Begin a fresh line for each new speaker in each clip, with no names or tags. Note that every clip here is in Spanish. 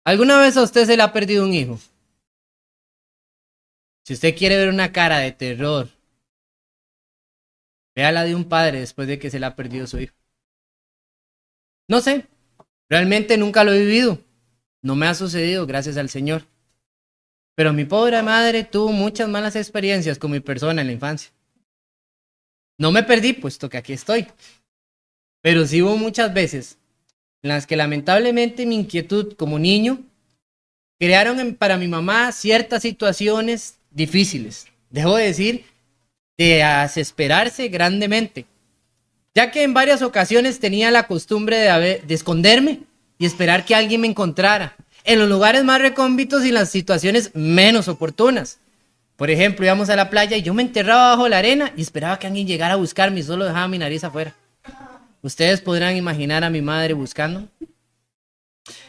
¿Alguna vez a usted se le ha perdido un hijo? Si usted quiere ver una cara de terror, vea la de un padre después de que se le ha perdido su hijo. No sé, realmente nunca lo he vivido. No me ha sucedido, gracias al Señor. Pero mi pobre madre tuvo muchas malas experiencias con mi persona en la infancia. No me perdí, puesto que aquí estoy. Pero sí hubo muchas veces en las que lamentablemente mi inquietud como niño crearon para mi mamá ciertas situaciones difíciles. Debo decir, de desesperarse grandemente, ya que en varias ocasiones tenía la costumbre de esconderme y esperar que alguien me encontrara en los lugares más recónditos y las situaciones menos oportunas. Por ejemplo, íbamos a la playa y yo me enterraba bajo la arena y esperaba que alguien llegara a buscarme y solo dejaba mi nariz afuera. Ustedes podrán imaginar a mi madre buscando.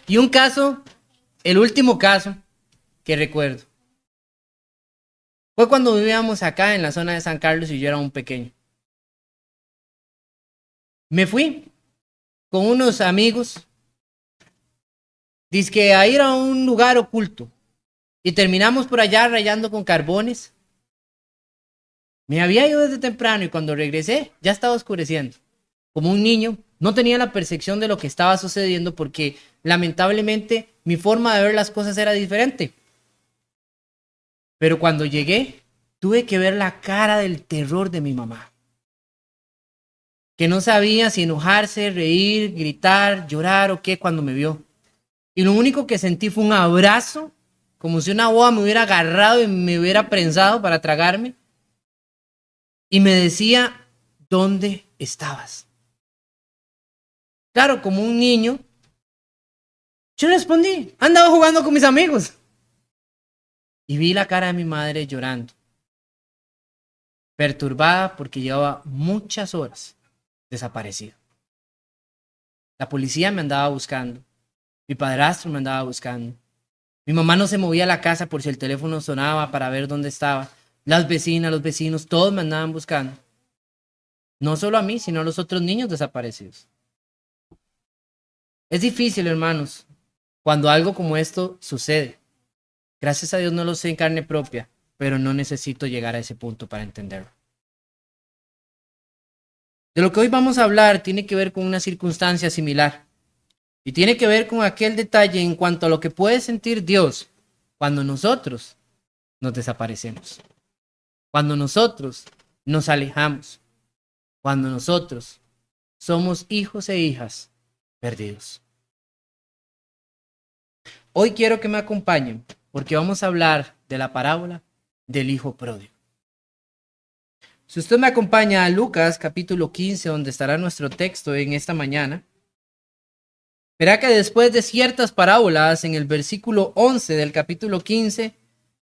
Y un caso, el último caso que recuerdo, fue cuando vivíamos acá en la zona de San Carlos y yo era un pequeño. Me fui con unos amigos, dizque a ir a un lugar oculto, y terminamos por allá rayando con carbones. Me había ido desde temprano y cuando regresé ya estaba oscureciendo. Como un niño, no tenía la percepción de lo que estaba sucediendo porque lamentablemente mi forma de ver las cosas era diferente. Pero cuando llegué, tuve que ver la cara del terror de mi mamá, que no sabía si enojarse, reír, gritar, llorar o qué cuando me vio. Y lo único que sentí fue un abrazo, como si una boa me hubiera agarrado y me hubiera prensado para tragarme. Y me decía, ¿dónde estabas? Claro, como un niño, yo respondí, andaba jugando con mis amigos. Y vi la cara de mi madre llorando, perturbada porque llevaba muchas horas desaparecido. La policía me andaba buscando, mi padrastro me andaba buscando. Mi mamá no se movía a la casa por si el teléfono sonaba para ver dónde estaba. Las vecinas, los vecinos, todos me andaban buscando. No solo a mí, sino a los otros niños desaparecidos. Es difícil, hermanos, cuando algo como esto sucede. Gracias a Dios no lo sé en carne propia, pero no necesito llegar a ese punto para entenderlo. De lo que hoy vamos a hablar tiene que ver con una circunstancia similar y tiene que ver con aquel detalle en cuanto a lo que puede sentir Dios cuando nosotros nos desaparecemos, cuando nosotros nos alejamos, cuando nosotros somos hijos e hijas perdidos. Hoy quiero que me acompañen porque vamos a hablar de la parábola del hijo pródigo. Si usted me acompaña a Lucas capítulo 15, donde estará nuestro texto en esta mañana, verá que después de ciertas parábolas, en el versículo 11 del capítulo 15,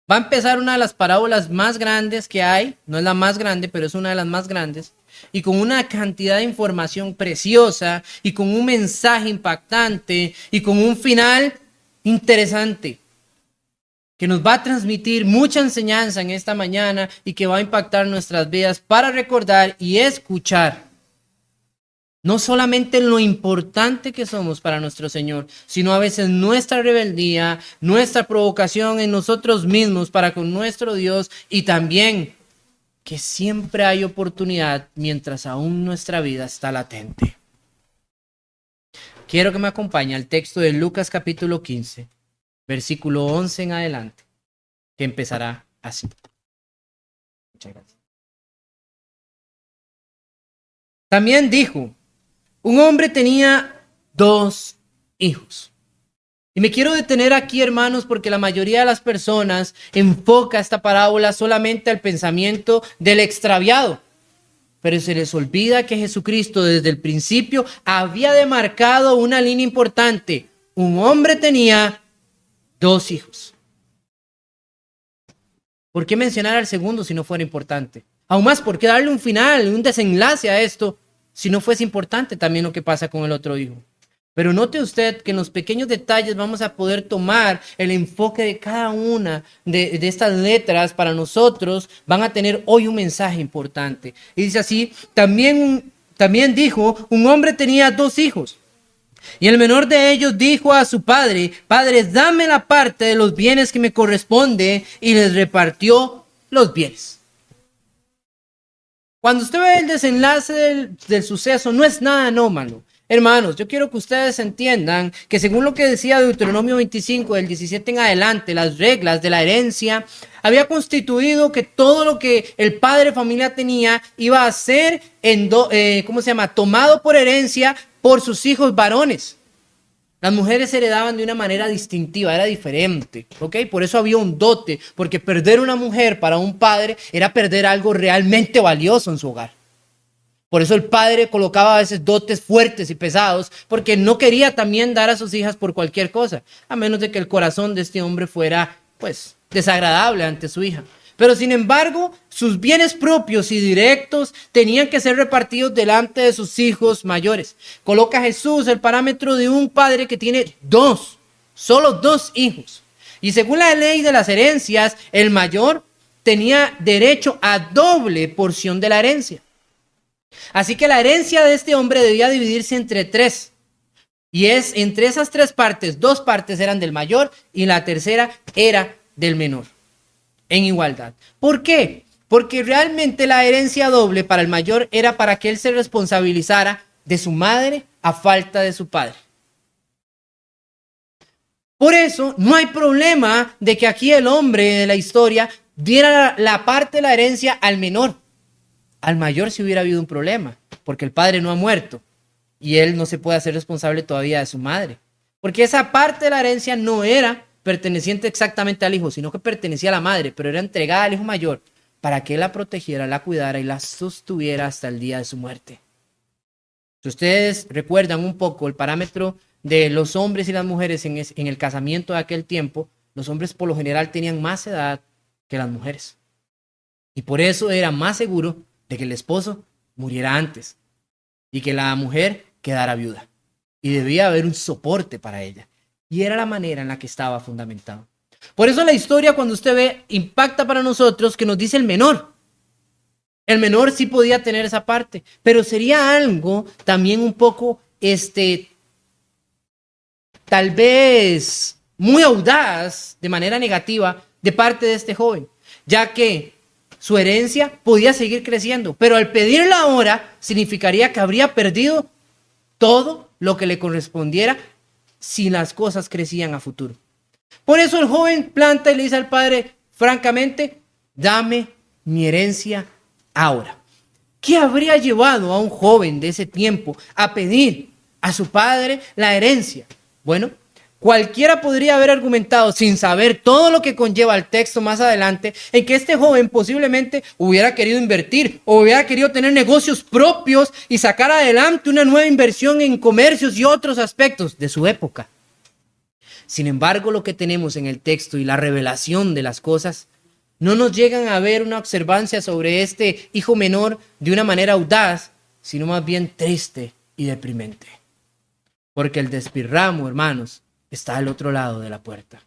va a empezar una de las parábolas más grandes que hay. No es la más grande, pero es una de las más grandes. Y con una cantidad de información preciosa, y con un mensaje impactante, y con un final interesante, que nos va a transmitir mucha enseñanza en esta mañana y que va a impactar nuestras vidas para recordar y escuchar no solamente lo importante que somos para nuestro Señor, sino a veces nuestra rebeldía, nuestra provocación en nosotros mismos para con nuestro Dios, y también que siempre hay oportunidad mientras aún nuestra vida está latente. Quiero que me acompañe al texto de Lucas capítulo 15, versículo 11 en adelante, que empezará así. Muchas gracias. También dijo, un hombre tenía 2 hijos. Y me quiero detener aquí, hermanos, porque la mayoría de las personas enfoca esta parábola solamente al pensamiento del extraviado. Pero se les olvida que Jesucristo desde el principio había demarcado una línea importante. Un hombre tenía 2 hijos. ¿Por qué mencionar al segundo si no fuera importante? Aún más, ¿por qué darle un final, un desenlace a esto si no fuese importante también lo que pasa con el otro hijo? Pero note usted que en los pequeños detalles vamos a poder tomar el enfoque de cada una de estas letras. Para nosotros van a tener hoy un mensaje importante. Y dice así, también dijo, un hombre tenía 2 hijos. Y el menor de ellos dijo a su padre: Padre, dame la parte de los bienes que me corresponde, y les repartió los bienes. Cuando usted ve el desenlace del suceso, no es nada anómalo. Hermanos, yo quiero que ustedes entiendan que según lo que decía Deuteronomio 25, del 17 en adelante, las reglas de la herencia, había constituido que todo lo que el padre de familia tenía iba a ser, tomado por herencia por sus hijos varones. Las mujeres heredaban de una manera distintiva, era diferente, ¿ok? Por eso había un dote, porque perder una mujer para un padre era perder algo realmente valioso en su hogar. Por eso el padre colocaba a veces dotes fuertes y pesados, porque no quería también dar a sus hijas por cualquier cosa, a menos de que el corazón de este hombre fuera, pues, desagradable ante su hija. Pero sin embargo, sus bienes propios y directos tenían que ser repartidos delante de sus hijos mayores. Coloca Jesús el parámetro de un padre que tiene solo dos hijos. Y según la ley de las herencias, el mayor tenía derecho a doble porción de la herencia. Así que la herencia de este hombre debía dividirse entre tres. Y entre esas tres partes, dos partes eran del mayor y la tercera era del menor, en igualdad. ¿Por qué? Porque realmente la herencia doble para el mayor era para que él se responsabilizara de su madre a falta de su padre. Por eso no hay problema de que aquí el hombre de la historia diera la parte de la herencia al menor. Al mayor sí hubiera habido un problema, porque el padre no ha muerto y él no se puede hacer responsable todavía de su madre. Porque esa parte de la herencia no era perteneciente exactamente al hijo, sino que pertenecía a la madre, pero era entregada al hijo mayor para que él la protegiera, la cuidara y la sostuviera hasta el día de su muerte. Si ustedes recuerdan un poco el parámetro de los hombres y las mujeres en el casamiento de aquel tiempo, los hombres por lo general tenían más edad que las mujeres. Y por eso era más seguro de que el esposo muriera antes y que la mujer quedara viuda. Y debía haber un soporte para ella. Y era la manera en la que estaba fundamentado. Por eso la historia, cuando usted ve, impacta para nosotros que nos dice el menor. El menor sí podía tener esa parte, pero sería algo también un poco, tal vez muy audaz de manera negativa de parte de este joven, ya que su herencia podía seguir creciendo, pero al pedirla ahora significaría que habría perdido todo lo que le correspondiera si las cosas crecían a futuro. Por eso el joven planta y le dice al padre, francamente, dame mi herencia ahora. ¿Qué habría llevado a un joven de ese tiempo a pedir a su padre la herencia? Bueno, cualquiera podría haber argumentado, sin saber todo lo que conlleva el texto más adelante, en que este joven posiblemente hubiera querido invertir o hubiera querido tener negocios propios y sacar adelante una nueva inversión en comercios y otros aspectos de su época. Sin embargo, lo que tenemos en el texto y la revelación de las cosas no nos llegan a ver una observancia sobre este hijo menor de una manera audaz, sino más bien triste y deprimente. Porque el despilfarro, hermanos, está al otro lado de la puerta.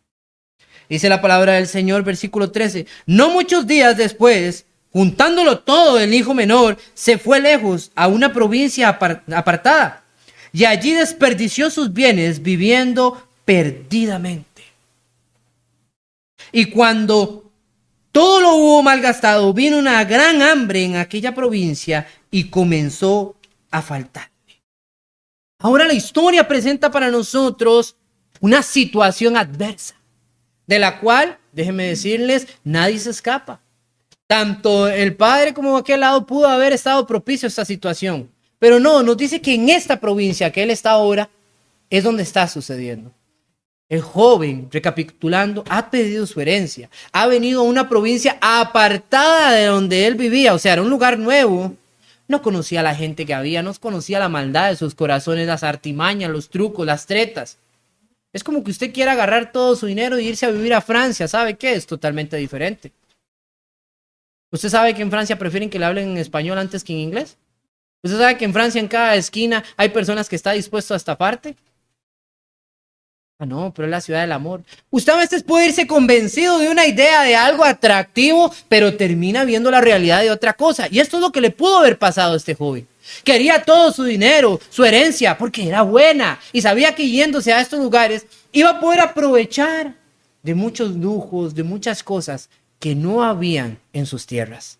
Dice la palabra del Señor, versículo 13. No muchos días después, juntándolo todo, el hijo menor se fue lejos a una provincia apartada y allí desperdició sus bienes viviendo perdidamente. Y cuando todo lo hubo malgastado, vino una gran hambre en aquella provincia y comenzó a faltarle. Ahora la historia presenta para nosotros una situación adversa, de la cual, déjenme decirles, nadie se escapa. Tanto el padre como aquel lado pudo haber estado propicio a esta situación. Pero no, nos dice que en esta provincia que él está ahora, es donde está sucediendo. El joven, recapitulando, ha pedido su herencia. Ha venido a una provincia apartada de donde él vivía, o sea, era un lugar nuevo. No conocía a la gente que había, no conocía la maldad de sus corazones, las artimañas, los trucos, las tretas. Es como que usted quiera agarrar todo su dinero e irse a vivir a Francia. ¿Sabe qué? Es totalmente diferente. ¿Usted sabe que en Francia prefieren que le hablen en español antes que en inglés? ¿Usted sabe que en Francia en cada esquina hay personas que están dispuestas a estafarte? Ah, no, pero es la ciudad del amor. Usted a veces puede irse convencido de una idea de algo atractivo, pero termina viendo la realidad de otra cosa. Y esto es lo que le pudo haber pasado a este joven. Quería todo su dinero, su herencia, porque era buena y sabía que yéndose a estos lugares iba a poder aprovechar de muchos lujos, de muchas cosas que no habían en sus tierras.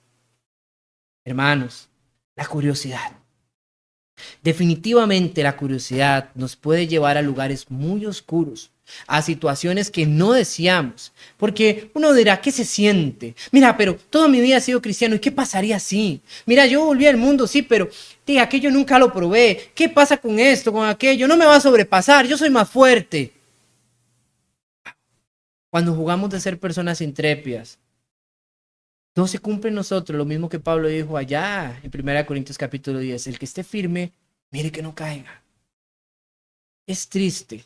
Hermanos, la curiosidad. Definitivamente la curiosidad nos puede llevar a lugares muy oscuros, a situaciones que no deseamos, porque uno dirá, ¿qué se siente? Mira, pero toda mi vida he sido cristiano, ¿y qué pasaría si? Mira, yo volví al mundo, sí, pero aquello nunca lo probé. ¿Qué pasa con esto, con aquello? No me va a sobrepasar, yo soy más fuerte. Cuando jugamos de ser personas intrépidas, no se cumple en nosotros lo mismo que Pablo dijo allá en 1 Corintios capítulo 10. El que esté firme, mire que no caiga. Es triste,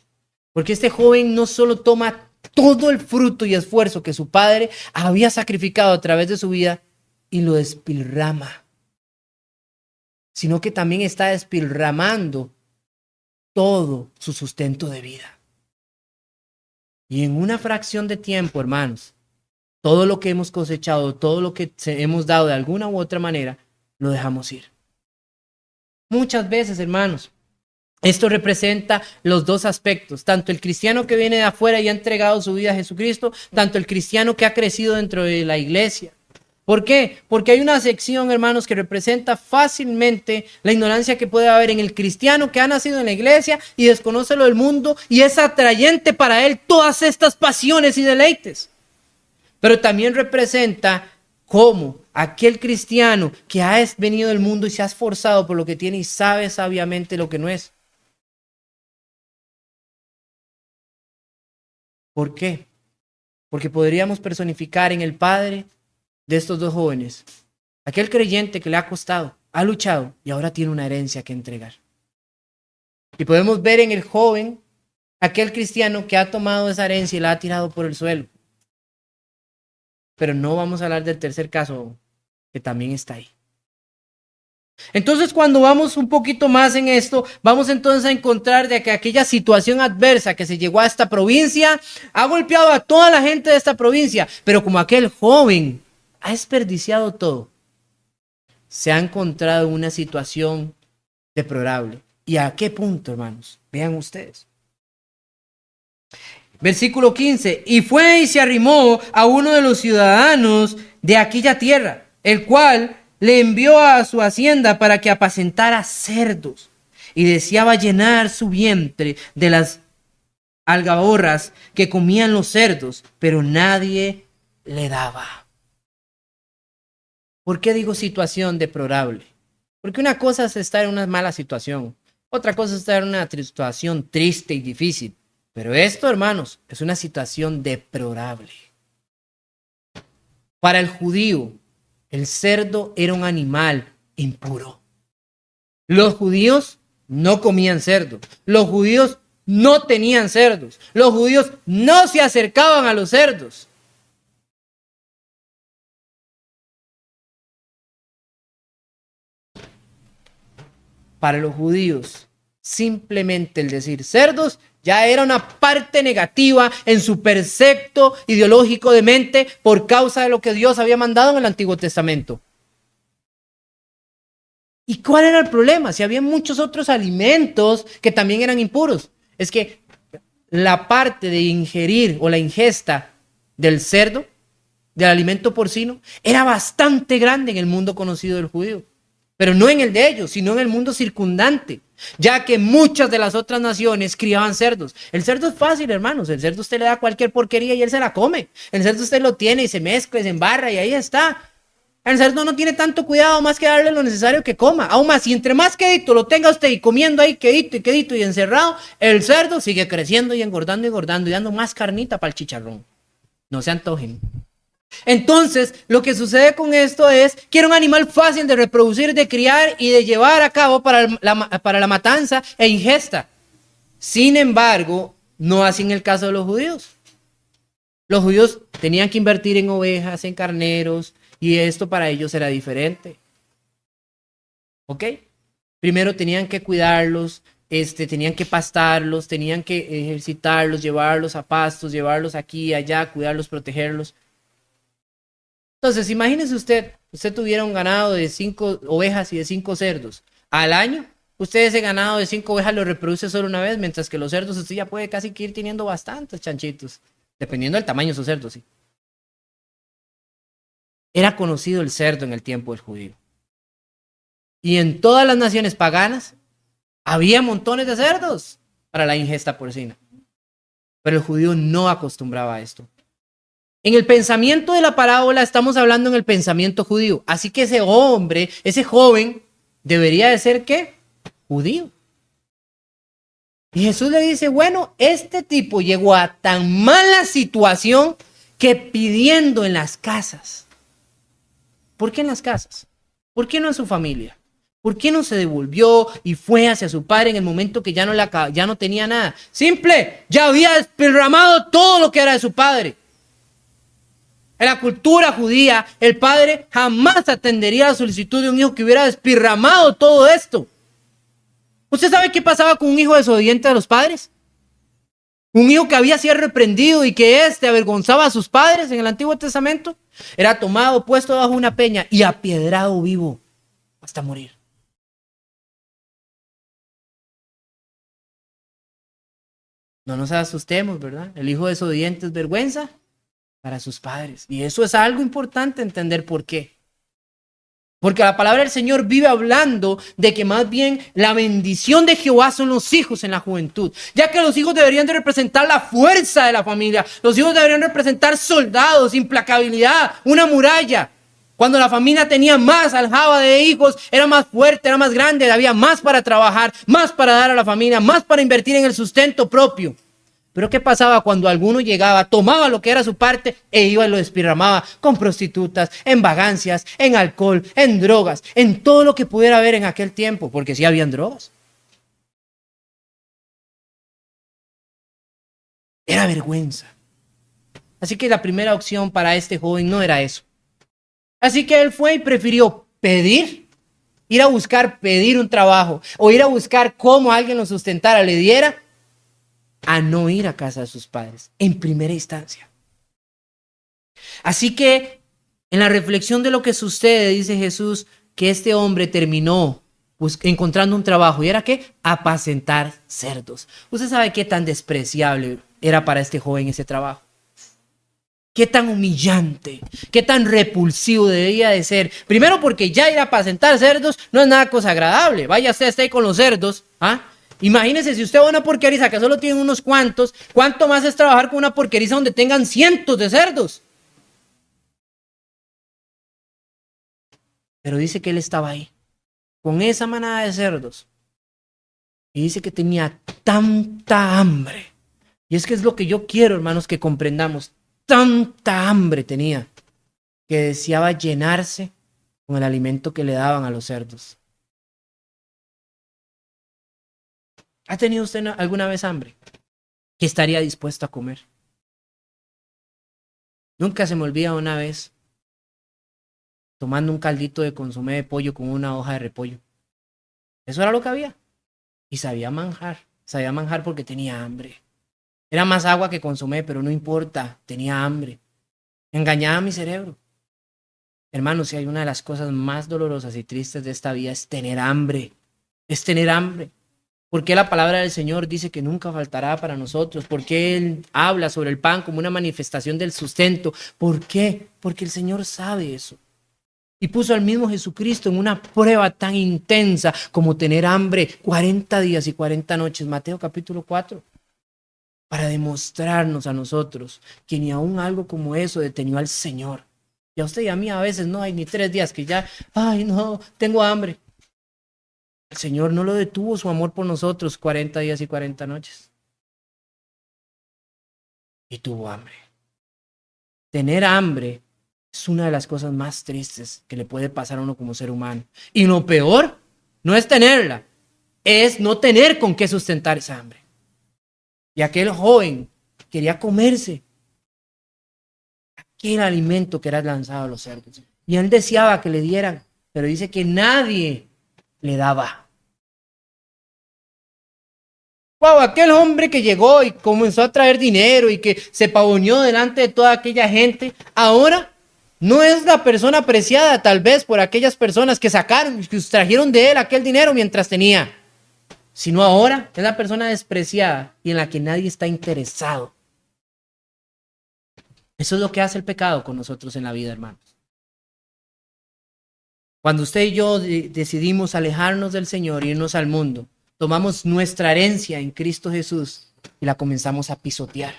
porque este joven no solo toma todo el fruto y esfuerzo que su padre había sacrificado a través de su vida y lo despilrama, sino que también está despilramando todo su sustento de vida. Y en una fracción de tiempo, hermanos, todo lo que hemos cosechado, todo lo que hemos dado de alguna u otra manera, lo dejamos ir. Muchas veces, hermanos, esto representa los dos aspectos, tanto el cristiano que viene de afuera y ha entregado su vida a Jesucristo, tanto el cristiano que ha crecido dentro de la iglesia. ¿Por qué? Porque hay una sección, hermanos, que representa fácilmente la ignorancia que puede haber en el cristiano que ha nacido en la iglesia y desconoce lo del mundo y es atrayente para él todas estas pasiones y deleites. Pero también representa cómo aquel cristiano que ha venido del mundo y se ha esforzado por lo que tiene y sabe sabiamente lo que no es. ¿Por qué? Porque podríamos personificar en el padre de estos dos jóvenes aquel creyente que le ha costado, ha luchado y ahora tiene una herencia que entregar. Y podemos ver en el joven aquel cristiano que ha tomado esa herencia y la ha tirado por el suelo. Pero no vamos a hablar del tercer caso, que también está ahí. Entonces, cuando vamos un poquito más en esto, vamos entonces a encontrar de que aquella situación adversa que se llegó a esta provincia ha golpeado a toda la gente de esta provincia, pero como aquel joven ha desperdiciado todo, se ha encontrado en una situación deplorable. ¿Y a qué punto, hermanos? Vean ustedes. Versículo 15, y fue y se arrimó a uno de los ciudadanos de aquella tierra, el cual le envió a su hacienda para que apacentara cerdos, y deseaba llenar su vientre de las algarrobas que comían los cerdos, pero nadie le daba. ¿Por qué digo situación deplorable? Porque una cosa es estar en una mala situación, otra cosa es estar en una situación triste y difícil. Pero esto, hermanos, es una situación deplorable. Para el judío, el cerdo era un animal impuro. Los judíos no comían cerdo. Los judíos no tenían cerdos. Los judíos no se acercaban a los cerdos. Para los judíos, simplemente el decir cerdos ya era una parte negativa en su precepto ideológico de mente por causa de lo que Dios había mandado en el Antiguo Testamento. ¿Y cuál era el problema? Si había muchos otros alimentos que también eran impuros. Es que la parte de ingerir o la ingesta del cerdo, del alimento porcino, era bastante grande en el mundo conocido del judío. Pero no en el de ellos, sino en el mundo circundante, ya que muchas de las otras naciones criaban cerdos. El cerdo es fácil, hermanos. El cerdo usted le da cualquier porquería y él se la come. El cerdo usted lo tiene y se mezcla y se embarra y ahí está. El cerdo no tiene tanto cuidado más que darle lo necesario que coma. Aún más, si entre más quedito lo tenga usted y comiendo ahí quedito y encerrado, el cerdo sigue creciendo y engordando y dando más carnita para el chicharrón. No se antojen. Entonces, lo que sucede con esto es que era un animal fácil de reproducir, de criar y de llevar a cabo para la matanza e ingesta. Sin embargo, no así en el caso de los judíos. Los judíos tenían que invertir en ovejas, en carneros, y esto para ellos era diferente. ¿Ok? Primero tenían que cuidarlos, tenían que pastarlos, tenían que ejercitarlos, llevarlos a pastos, llevarlos aquí y allá, cuidarlos, protegerlos. Entonces, imagínese usted tuviera un ganado de 5 ovejas y de 5 cerdos. Al año, usted ese ganado de 5 ovejas lo reproduce solo una vez, mientras que los cerdos usted ya puede casi que ir teniendo bastantes chanchitos, dependiendo del tamaño de su cerdo, sí. Era conocido el cerdo en el tiempo del judío. Y en todas las naciones paganas había montones de cerdos para la ingesta porcina. Pero el judío no acostumbraba a esto. En el pensamiento de la parábola estamos hablando en el pensamiento judío. Así que ese hombre, ese joven, debería de ser ¿qué? Judío. Y Jesús le dice, bueno, este tipo llegó a tan mala situación que pidiendo en las casas. ¿Por qué en las casas? ¿Por qué no en su familia? ¿Por qué no se devolvió y fue hacia su padre en el momento que ya no tenía nada? Simple, ya había derramado todo lo que era de su padre. En la cultura judía, el padre jamás atendería la solicitud de un hijo que hubiera despilfarrado todo esto. ¿Usted sabe qué pasaba con un hijo desobediente a los padres? Un hijo que había sido reprendido y que avergonzaba a sus padres en el Antiguo Testamento, era tomado, puesto bajo una peña y apiedrado vivo hasta morir. No nos asustemos, ¿verdad? El hijo desobediente es vergüenza para sus padres. Y eso es algo importante entender por qué. Porque la palabra del Señor vive hablando de que más bien la bendición de Jehová son los hijos en la juventud. Ya que los hijos deberían de representar la fuerza de la familia. Los hijos deberían representar soldados, implacabilidad, una muralla. Cuando la familia tenía más aljaba de hijos, era más fuerte, era más grande, había más para trabajar, más para dar a la familia, más para invertir en el sustento propio. Pero ¿qué pasaba cuando alguno llegaba, tomaba lo que era su parte e iba y lo despilfarraba con prostitutas, en vagancias, en alcohol, en drogas, en todo lo que pudiera haber en aquel tiempo? Porque sí habían drogas. Era vergüenza. Así que la primera opción para este joven no era eso. Así que él fue y prefirió ir a buscar pedir un trabajo o ir a buscar cómo alguien lo sustentara, le diera, a no ir a casa de sus padres en primera instancia. Así que en la reflexión de lo que sucede, dice Jesús que este hombre terminó encontrando un trabajo. ¿Y era qué? Apacentar cerdos. ¿Usted sabe qué tan despreciable era para este joven ese trabajo? Qué tan humillante, qué tan repulsivo debía de ser. Primero porque ya ir a apacentar cerdos no es nada cosa agradable. Vaya usted, esté ahí con los cerdos, ¿ah? Imagínese si usted va a una porqueriza que solo tiene unos cuantos, ¿cuánto más es trabajar con una porqueriza donde tengan cientos de cerdos? Pero dice que él estaba ahí, con esa manada de cerdos. Y dice que tenía tanta hambre. Y es que es lo que yo quiero, hermanos, que comprendamos. Tanta hambre tenía que deseaba llenarse con el alimento que le daban a los cerdos. ¿Ha tenido usted alguna vez hambre? ¿Qué estaría dispuesto a comer? Nunca se me olvida una vez tomando un caldito de consomé de pollo con una hoja de repollo. Eso era lo que había. Y sabía manjar porque tenía hambre. Era más agua que consomé, pero no importa, tenía hambre. Engañaba a mi cerebro. Hermanos, si hay una de las cosas más dolorosas y tristes de esta vida es tener hambre. Es tener hambre. ¿Por qué la palabra del Señor dice que nunca faltará para nosotros? ¿Por qué Él habla sobre el pan como una manifestación del sustento? ¿Por qué? Porque el Señor sabe eso. Y puso al mismo Jesucristo en una prueba tan intensa como tener hambre 40 días y 40 noches. Mateo capítulo 4. Para demostrarnos a nosotros que ni aún algo como eso detenió al Señor. Y a usted y a mí a veces no hay ni 3 días que ya, ay no, tengo hambre. El Señor no lo detuvo su amor por nosotros 40 días y 40 noches. Y tuvo hambre. Tener hambre es una de las cosas más tristes que le puede pasar a uno como ser humano. Y lo peor no es tenerla, es no tener con qué sustentar esa hambre. Y aquel joven quería comerse aquel alimento que era lanzado a los cerdos. Y él deseaba que le dieran, pero dice que nadie le daba. Wow, aquel hombre que llegó y comenzó a traer dinero y que se pavoneó delante de toda aquella gente, ahora No es la persona apreciada tal vez por aquellas personas que sacaron, que extrajeron de él aquel dinero mientras tenía, sino ahora es la persona despreciada y en la que nadie está interesado. Eso es lo que hace el pecado con nosotros en la vida, hermanos. Cuando usted y yo decidimos alejarnos del Señor e irnos al mundo, tomamos nuestra herencia en Cristo Jesús y la comenzamos a pisotear.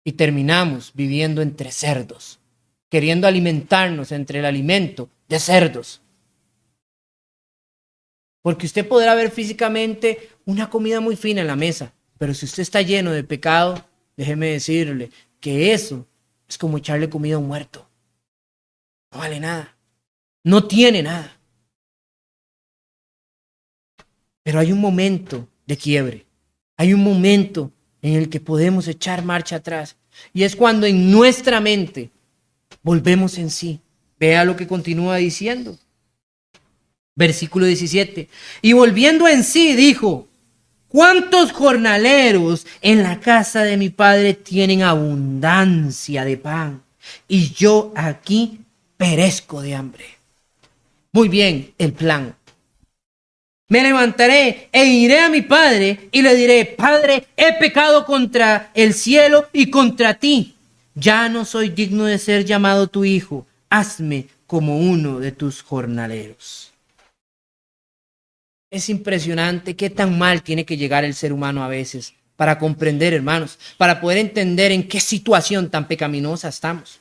Y terminamos viviendo entre cerdos, queriendo alimentarnos entre el alimento de cerdos. Porque usted podrá ver físicamente una comida muy fina en la mesa, pero si usted está lleno de pecado, déjeme decirle que eso es como echarle comida a un muerto. No vale nada. No tiene nada. Pero hay un momento de quiebre. Hay un momento en el que podemos echar marcha atrás. Y es cuando en nuestra mente volvemos en sí. Vea lo que continúa diciendo. Versículo 17. Y volviendo en sí dijo: ¿cuántos jornaleros en la casa de mi padre tienen abundancia de pan? Y yo aquí perezco de hambre. Muy bien, el plan. Me levantaré e iré a mi padre y le diré: Padre, he pecado contra el cielo y contra ti. Ya no soy digno de ser llamado tu hijo. Hazme como uno de tus jornaleros. Es impresionante qué tan mal tiene que llegar el ser humano a veces para comprender, hermanos, para poder entender en qué situación tan pecaminosa estamos.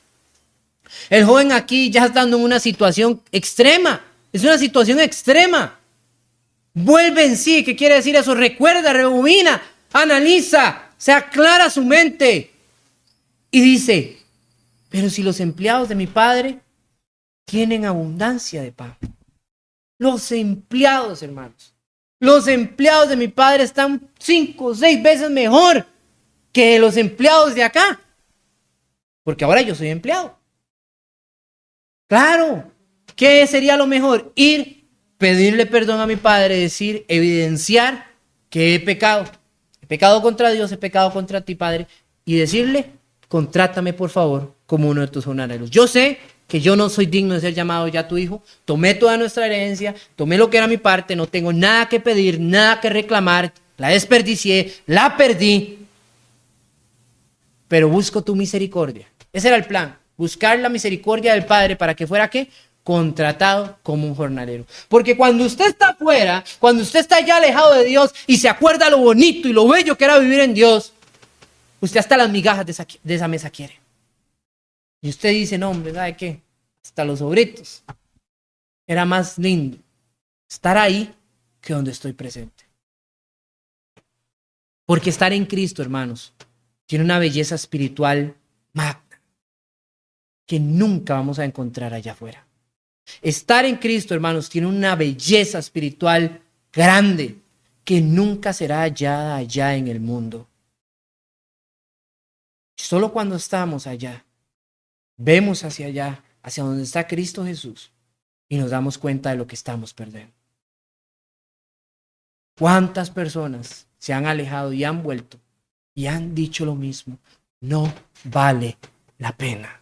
El joven aquí ya está dando una situación extrema. Es una situación extrema. Vuelve en sí. ¿Qué quiere decir eso? Recuerda, rebobina, analiza, se aclara su mente. Y dice: pero si los empleados de mi padre tienen abundancia de pan. Los empleados, hermanos. Los empleados de mi padre están 5 o 6 veces mejor que los empleados de acá. Porque ahora yo soy empleado. Claro. ¿Qué sería lo mejor? Ir, pedirle perdón a mi padre, decir, evidenciar que he pecado. He pecado contra Dios, he pecado contra ti, Padre. Y decirle: contrátame por favor como uno de tus jornaleros. Yo sé que yo no soy digno de ser llamado ya tu hijo. Tomé toda nuestra herencia, tomé lo que era mi parte, no tengo nada que pedir, nada que reclamar. La desperdicié, la perdí. Pero busco tu misericordia. Ese era el plan. Buscar la misericordia del Padre para que fuera, ¿qué? Contratado como un jornalero. Porque cuando usted está afuera, cuando usted está ya alejado de Dios y se acuerda lo bonito y lo bello que era vivir en Dios, usted hasta las migajas de esa mesa quiere. Y usted dice: no, hombre, ¿sabe qué? Hasta los sobritos. Era más lindo estar ahí que donde estoy presente. Porque estar en Cristo, hermanos, tiene una belleza espiritual magna que nunca vamos a encontrar allá afuera. Estar en Cristo, hermanos, tiene una belleza espiritual grande que nunca será hallada allá en el mundo. Solo cuando estamos allá, vemos hacia allá, hacia donde está Cristo Jesús, y nos damos cuenta de lo que estamos perdiendo. ¿Cuántas personas se han alejado y han vuelto y han dicho lo mismo? No vale la pena.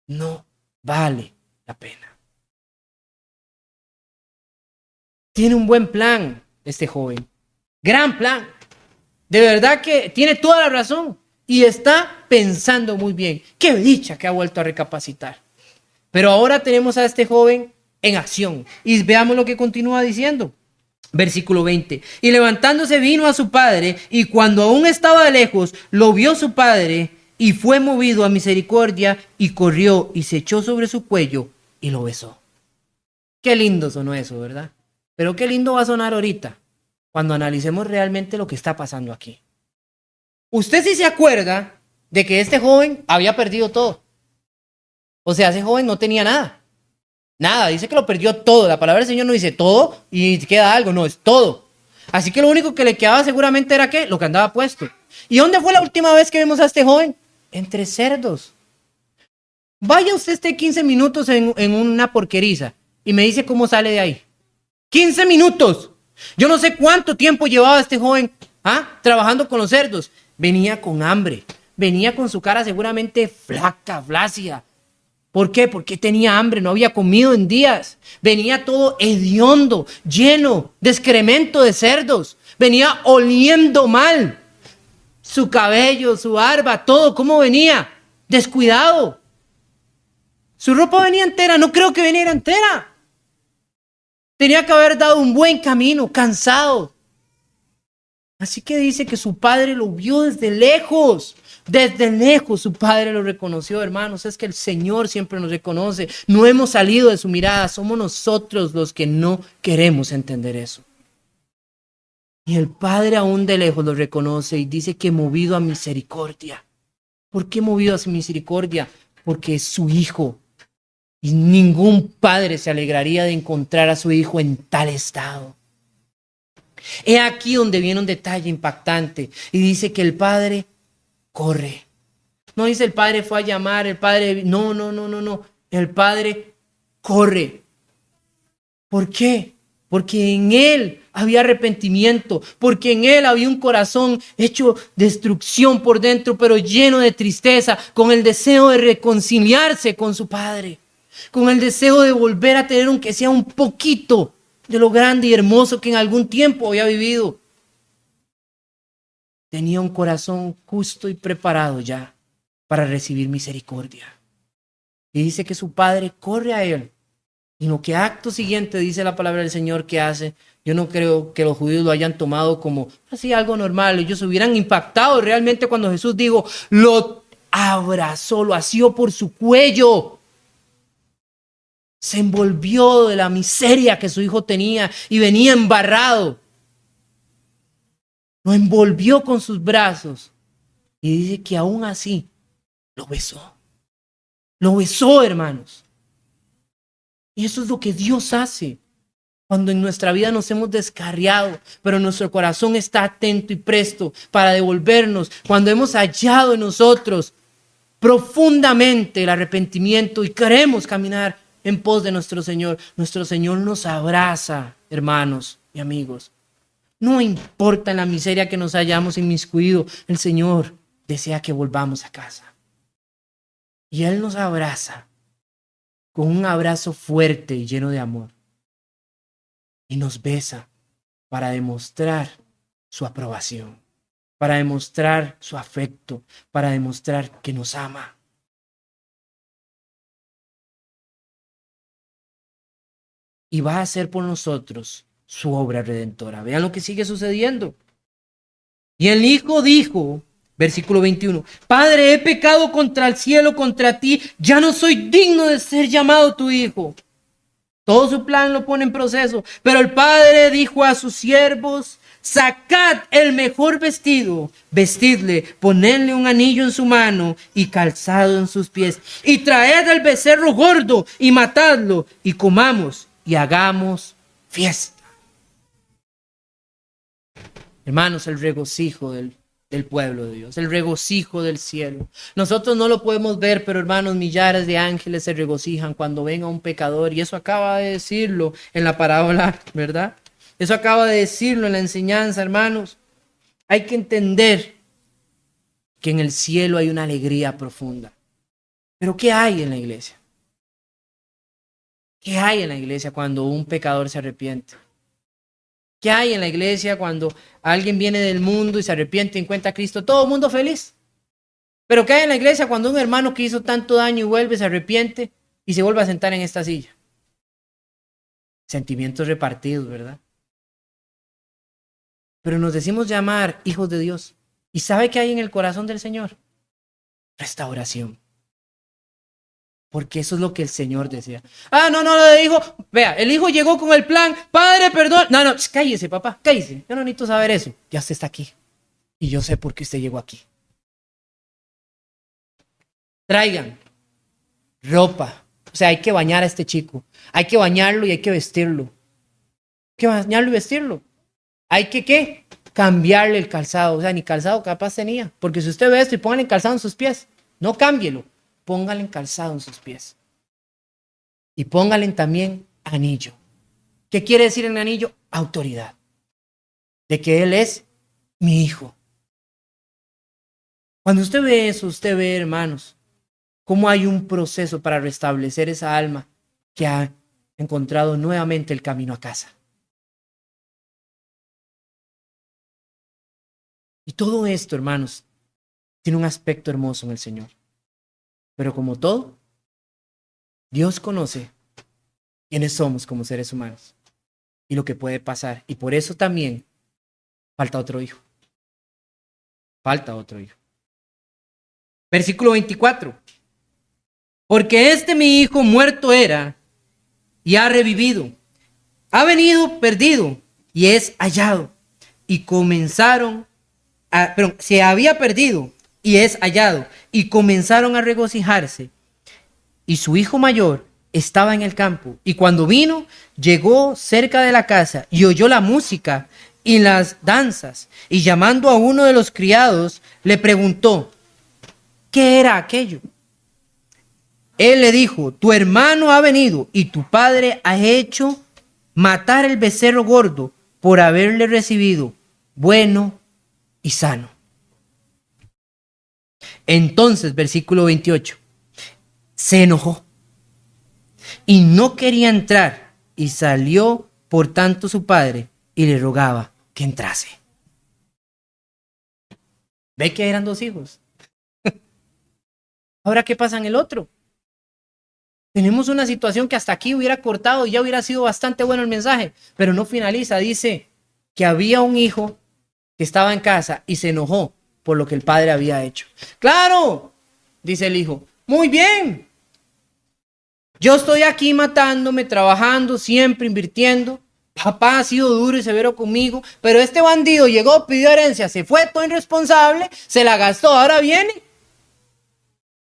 No vale la pena. Tiene un buen plan este joven. Gran plan. De verdad que tiene toda la razón. Y está pensando muy bien. Qué dicha que ha vuelto a recapacitar. Pero ahora tenemos a este joven en acción. Y veamos lo que continúa diciendo. Versículo 20. Y levantándose vino a su padre, y cuando aún estaba de lejos, lo vio su padre, y fue movido a misericordia, y corrió y se echó sobre su cuello y lo besó. Qué lindo sonó eso, ¿verdad? Pero qué lindo va a sonar ahorita, cuando analicemos realmente lo que está pasando aquí. Usted sí se acuerda de que este joven había perdido todo. O sea, ese joven no tenía nada. Nada, dice que lo perdió todo. La palabra del Señor no dice todo y queda algo, no, es todo. Así que lo único que le quedaba seguramente era ¿qué? Lo que andaba puesto. ¿Y dónde fue la última vez que vimos a este joven? Entre cerdos. Vaya usted 15 minutos en una porqueriza y me dice cómo sale de ahí. 15 minutos. Yo no sé cuánto tiempo llevaba este joven trabajando con los cerdos. Venía con hambre, venía con su cara seguramente flaca, flácida. ¿Por qué? Porque tenía hambre, no había comido en días. Venía todo hediondo, lleno de excremento de cerdos. Venía oliendo mal. Su cabello, su barba, todo, ¿cómo venía? Descuidado. Su ropa venía entera, no creo que viniera entera. Tenía que haber dado un buen camino, cansado. Así que dice que su padre lo vio desde lejos. Desde lejos su padre lo reconoció, hermanos. Es que el Señor siempre nos reconoce. No hemos salido de su mirada. Somos nosotros los que no queremos entender eso. Y el padre aún de lejos lo reconoce y dice que movido a misericordia. ¿Por qué movido a su misericordia? Porque es su hijo. Y ningún padre se alegraría de encontrar a su hijo en tal estado. He aquí donde viene un detalle impactante. Y dice que el padre corre. No dice el padre fue a llamar, el padre... No. El padre corre. ¿Por qué? Porque en él había arrepentimiento, porque en él había un corazón hecho destrucción por dentro, pero lleno de tristeza, con el deseo de reconciliarse con su padre, con el deseo de volver a tener aunque sea un poquito de lo grande y hermoso que en algún tiempo había vivido. Tenía un corazón justo y preparado ya para recibir misericordia. Y dice que su padre corre a él. Y lo que acto siguiente dice la palabra del Señor que hace, yo no creo que los judíos lo hayan tomado como así algo normal. Ellos se hubieran impactado realmente cuando Jesús dijo, lo abrazó, lo asió por su cuello. Se envolvió de la miseria que su hijo tenía y venía embarrado. Lo envolvió con sus brazos y dice que aún así lo besó. Lo besó, hermanos. Y eso es lo que Dios hace cuando en nuestra vida nos hemos descarriado, pero nuestro corazón está atento y presto para devolvernos. Cuando hemos hallado en nosotros profundamente el arrepentimiento y queremos caminar en pos de nuestro Señor nos abraza, hermanos y amigos. No importa en la miseria que nos hayamos inmiscuido, el Señor desea que volvamos a casa. Y Él nos abraza con un abrazo fuerte y lleno de amor. Y nos besa para demostrar su aprobación, para demostrar su afecto, para demostrar que nos ama. Y va a hacer por nosotros su obra redentora. Vean lo que sigue sucediendo. Y el hijo dijo, versículo 21, Padre, he pecado contra el cielo, contra ti, ya no soy digno de ser llamado tu hijo. Todo su plan lo pone en proceso. Pero el padre dijo a sus siervos, sacad el mejor vestido, vestidle, ponedle un anillo en su mano y calzado en sus pies. Y traed el becerro gordo y matadlo y comamos y hagamos fiesta. Hermanos, el regocijo del pueblo de Dios, el regocijo del cielo. Nosotros no lo podemos ver, pero hermanos, millares de ángeles se regocijan cuando venga un pecador. Y eso acaba de decirlo en la parábola, ¿verdad? Eso acaba de decirlo en la enseñanza, hermanos. Hay que entender que en el cielo hay una alegría profunda. Pero ¿qué hay en la iglesia? ¿Qué hay en la iglesia cuando un pecador se arrepiente? ¿Qué hay en la iglesia cuando alguien viene del mundo y se arrepiente y encuentra a Cristo? Todo el mundo feliz. Pero ¿qué hay en la iglesia cuando un hermano que hizo tanto daño y vuelve, se arrepiente y se vuelve a sentar en esta silla? Sentimientos repartidos, ¿verdad? Pero nos decimos llamar hijos de Dios. ¿Y sabe qué hay en el corazón del Señor? Restauración. Porque eso es lo que el Señor desea. No, el hijo, vea, el hijo llegó con el plan, Padre, perdón. No, cállese, papá, cállese. Yo no necesito saber eso. Ya usted está aquí. Y yo sé por qué usted llegó aquí. Traigan ropa. O sea, hay que bañar a este chico. Hay que bañarlo y hay que vestirlo. Hay que bañarlo y vestirlo. Hay que, ¿qué? Cambiarle el calzado. O sea, ni calzado capaz tenía. Porque si usted ve esto y póngale calzado en sus pies, no cámbielo. Póngale calzado en sus pies. Y póngale también anillo. ¿Qué quiere decir en anillo? Autoridad. De que Él es mi hijo. Cuando usted ve eso, usted ve, hermanos, cómo hay un proceso para restablecer esa alma que ha encontrado nuevamente el camino a casa. Y todo esto, hermanos, tiene un aspecto hermoso en el Señor. Pero como todo, Dios conoce quiénes somos como seres humanos y lo que puede pasar. Y por eso también falta otro hijo. Falta otro hijo. Versículo 24. Porque mi hijo muerto era y ha revivido. Ha venido perdido y es hallado. Y se había perdido y es hallado. Y comenzaron a regocijarse. Y su hijo mayor estaba en el campo. Y cuando vino, llegó cerca de la casa y oyó la música y las danzas. Y llamando a uno de los criados, le preguntó, ¿qué era aquello? Él le dijo, tu hermano ha venido y tu padre ha hecho matar el becerro gordo por haberle recibido bueno y sano. Entonces, versículo 28, se enojó y no quería entrar y salió por tanto su padre y le rogaba que entrase. ¿Ve que eran dos hijos? Ahora, ¿qué pasa en el otro? Tenemos una situación que hasta aquí hubiera cortado y ya hubiera sido bastante bueno el mensaje, pero no finaliza. Dice que había un hijo que estaba en casa y se enojó por lo que el padre había hecho. Claro, dice el hijo, muy bien. Yo estoy aquí matándome, trabajando, siempre invirtiendo. Papá ha sido duro y severo conmigo, pero este bandido llegó, pidió herencia, se fue todo irresponsable, se la gastó, ahora viene.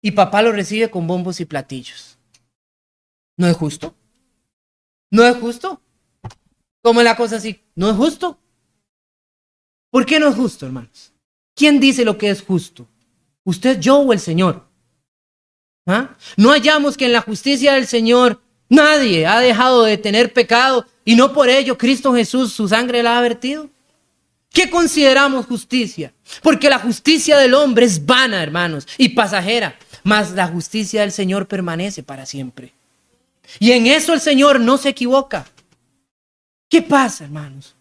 Y papá lo recibe con bombos y platillos. ¿No es justo? ¿No es justo? ¿Cómo es la cosa así? ¿No es justo? ¿Por qué no es justo, hermanos? ¿Quién dice lo que es justo? ¿Usted, yo o el Señor? ¿Ah? ¿No hallamos que en la justicia del Señor nadie ha dejado de tener pecado y no por ello Cristo Jesús su sangre la ha vertido? ¿Qué consideramos justicia? Porque la justicia del hombre es vana, hermanos, y pasajera, mas la justicia del Señor permanece para siempre. Y en eso el Señor no se equivoca. ¿Qué pasa, hermanos?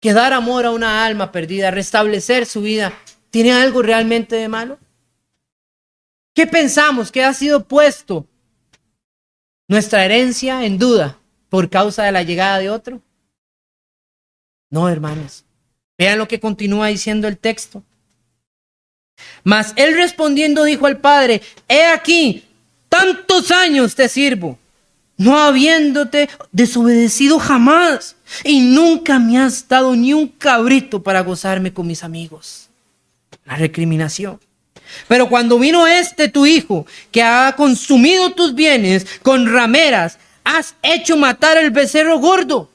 Que dar amor a una alma perdida, restablecer su vida, ¿tiene algo realmente de malo? ¿Qué pensamos que ha sido puesto nuestra herencia en duda por causa de la llegada de otro? No, hermanos. Vean lo que continúa diciendo el texto. Mas él respondiendo dijo al padre, he aquí, tantos años te sirvo, no habiéndote desobedecido jamás, y nunca me has dado ni un cabrito para gozarme con mis amigos. La recriminación. Pero cuando vino tu hijo, que ha consumido tus bienes con rameras, has hecho matar el becerro gordo.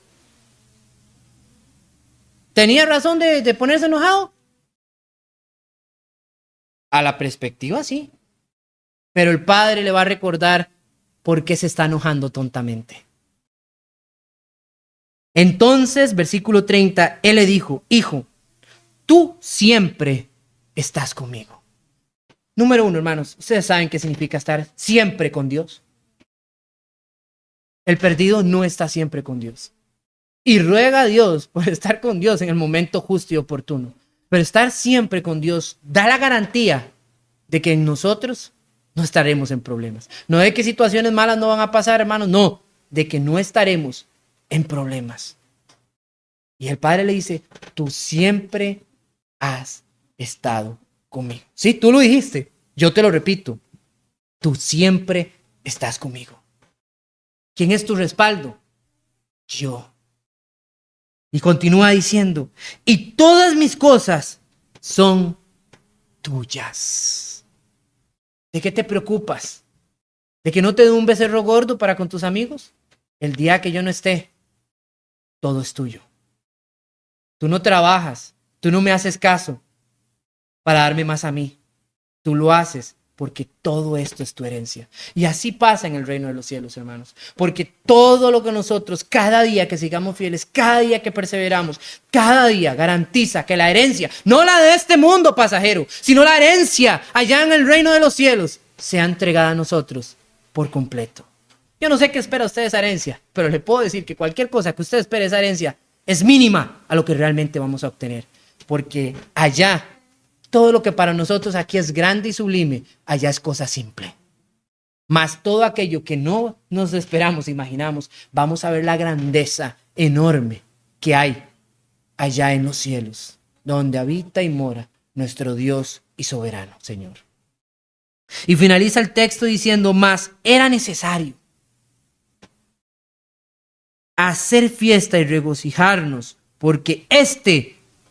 ¿Tenía razón de ponerse enojado? A la perspectiva, sí. Pero el padre le va a recordar por qué se está enojando tontamente. Entonces, versículo 30, él le dijo, hijo, tú siempre estás conmigo. Número 1, hermanos, ustedes saben qué significa estar siempre con Dios. El perdido no está siempre con Dios. Y ruega a Dios por estar con Dios en el momento justo y oportuno. Pero estar siempre con Dios da la garantía de que en nosotros no estaremos en problemas. No de que situaciones malas no van a pasar, hermanos, no, de que no estaremos en problemas. Y el padre le dice, tú siempre has estado conmigo. Sí, tú lo dijiste, yo te lo repito, tú siempre estás conmigo. ¿Quién es tu respaldo? Yo. Y continúa diciendo, y todas mis cosas son tuyas. ¿De qué te preocupas? ¿De que no te dé un becerro gordo para con tus amigos? El día que yo no esté, todo es tuyo. Tú no trabajas, tú no me haces caso para darme más a mí. Tú lo haces porque todo esto es tu herencia. Y así pasa en el reino de los cielos, hermanos. Porque todo lo que nosotros, cada día que sigamos fieles, cada día que perseveramos, cada día garantiza que la herencia, no la de este mundo pasajero, sino la herencia allá en el reino de los cielos, sea entregada a nosotros por completo. Yo no sé qué espera usted de esa herencia, pero le puedo decir que cualquier cosa que usted espere de esa herencia es mínima a lo que realmente vamos a obtener. Porque allá, todo lo que para nosotros aquí es grande y sublime, allá es cosa simple. Mas todo aquello que no nos esperamos, imaginamos, vamos a ver la grandeza enorme que hay allá en los cielos, donde habita y mora nuestro Dios y soberano Señor. Y finaliza el texto diciendo, mas era necesario hacer fiesta y regocijarnos, porque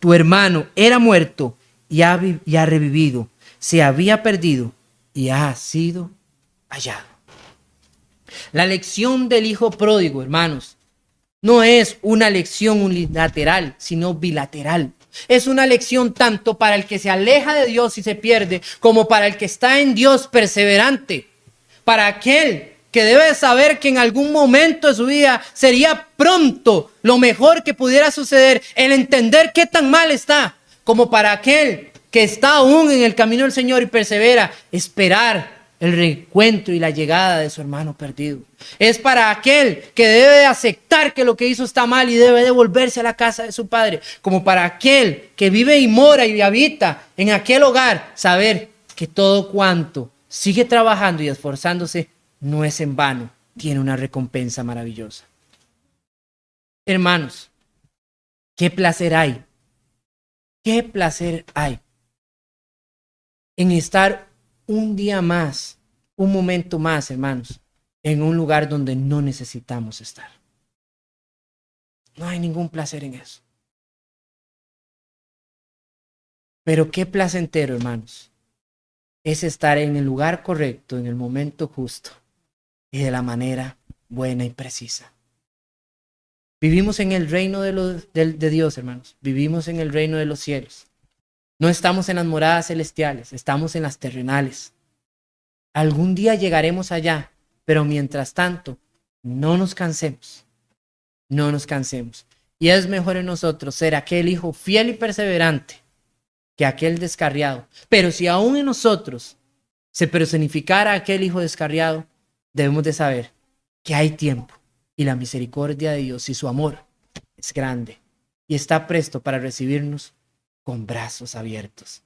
tu hermano, era muerto y ha revivido, se había perdido y ha sido hallado. La lección del hijo pródigo, hermanos, no es una lección unilateral, sino bilateral. Es una lección tanto para el que se aleja de Dios y se pierde, como para el que está en Dios perseverante. Para aquel que debe saber que en algún momento de su vida sería pronto lo mejor que pudiera suceder, el entender qué tan mal está, como para aquel que está aún en el camino del Señor y persevera, esperar el reencuentro y la llegada de su hermano perdido. Es para aquel que debe de aceptar que lo que hizo está mal y debe de volverse a la casa de su padre, como para aquel que vive y mora y habita en aquel hogar, saber que todo cuanto sigue trabajando y esforzándose no es en vano, tiene una recompensa maravillosa. Hermanos, qué placer hay en estar un día más, un momento más, hermanos, en un lugar donde no necesitamos estar. No hay ningún placer en eso. Pero qué placentero, hermanos, es estar en el lugar correcto, en el momento justo y de la manera buena y precisa. Vivimos en el reino de Dios, hermanos. Vivimos en el reino de los cielos. No estamos en las moradas celestiales, estamos en las terrenales. Algún día llegaremos allá, pero mientras tanto, no nos cansemos. No nos cansemos. Y es mejor en nosotros ser aquel hijo fiel y perseverante que aquel descarriado. Pero si aún en nosotros se personificara aquel hijo descarriado, debemos de saber que hay tiempo y la misericordia de Dios y su amor es grande y está presto para recibirnos con brazos abiertos.